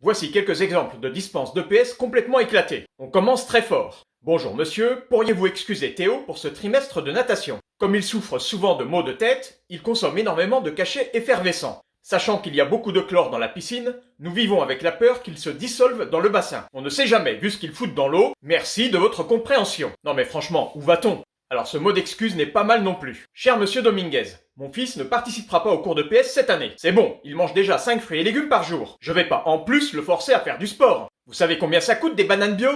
Voici quelques exemples de dispenses d'EPS complètement éclatées. On commence très fort. Bonjour monsieur, pourriez-vous excuser Théo pour ce trimestre de natation? Comme il souffre souvent de maux de tête, il consomme énormément de cachets effervescents. Sachant qu'il y a beaucoup de chlore dans la piscine, nous vivons avec la peur qu'il se dissolve dans le bassin. On ne sait jamais, vu ce qu'il fout dans l'eau. Merci de votre compréhension. Non mais franchement, où va-t-on? Alors ce mot d'excuse n'est pas mal non plus. Cher monsieur Dominguez, mon fils ne participera pas au cours de PS cette année. C'est bon, il mange déjà 5 fruits et légumes par jour. Je vais pas en plus le forcer à faire du sport. Vous savez combien ça coûte des bananes bio?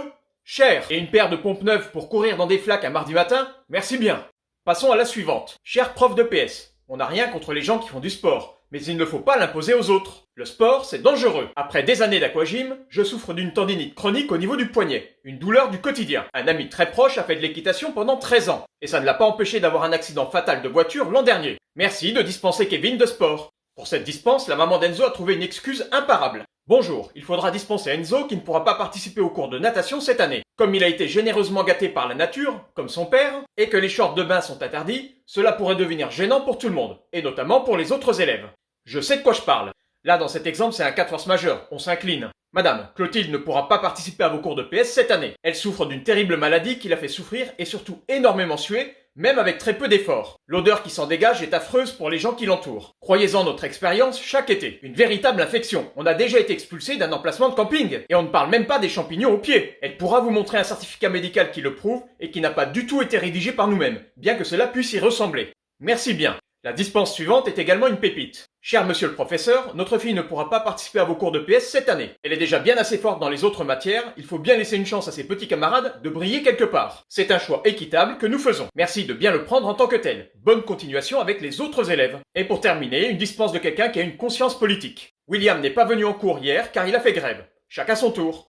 Cher. Et une paire de pompes neuves pour courir dans des flaques un mardi matin? Merci bien. Passons à la suivante. Cher prof de PS, on n'a rien contre les gens qui font du sport. Mais il ne faut pas l'imposer aux autres. Le sport, c'est dangereux. Après des années d'aquagym, je souffre d'une tendinite chronique au niveau du poignet. Une douleur du quotidien. Un ami très proche a fait de l'équitation pendant 13 ans. Et ça ne l'a pas empêché d'avoir un accident fatal de voiture l'an dernier. Merci de dispenser Kevin de sport. Pour cette dispense, la maman d'Enzo a trouvé une excuse imparable. Bonjour, il faudra dispenser Enzo qui ne pourra pas participer au cours de natation cette année. Comme il a été généreusement gâté par la nature, comme son père, et que les shorts de bain sont interdits, cela pourrait devenir gênant pour tout le monde, et notamment pour les autres élèves. Je sais de quoi je parle. Là, dans cet exemple, c'est un cas de force majeure, on s'incline. Madame, Clotilde ne pourra pas participer à vos cours de PS cette année. Elle souffre d'une terrible maladie qui la fait souffrir et surtout énormément suer, même avec très peu d'efforts. L'odeur qui s'en dégage est affreuse pour les gens qui l'entourent. Croyez-en notre expérience chaque été. Une véritable infection. On a déjà été expulsé d'un emplacement de camping. Et on ne parle même pas des champignons aux pieds. Elle pourra vous montrer un certificat médical qui le prouve et qui n'a pas du tout été rédigé par nous-mêmes, bien que cela puisse y ressembler. Merci bien. La dispense suivante est également une pépite. Cher monsieur le professeur, notre fille ne pourra pas participer à vos cours de PS cette année. Elle est déjà bien assez forte dans les autres matières, il faut bien laisser une chance à ses petits camarades de briller quelque part. C'est un choix équitable que nous faisons. Merci de bien le prendre en tant que tel. Bonne continuation avec les autres élèves. Et pour terminer, une dispense de quelqu'un qui a une conscience politique. William n'est pas venu en cours hier car il a fait grève. Chacun son tour.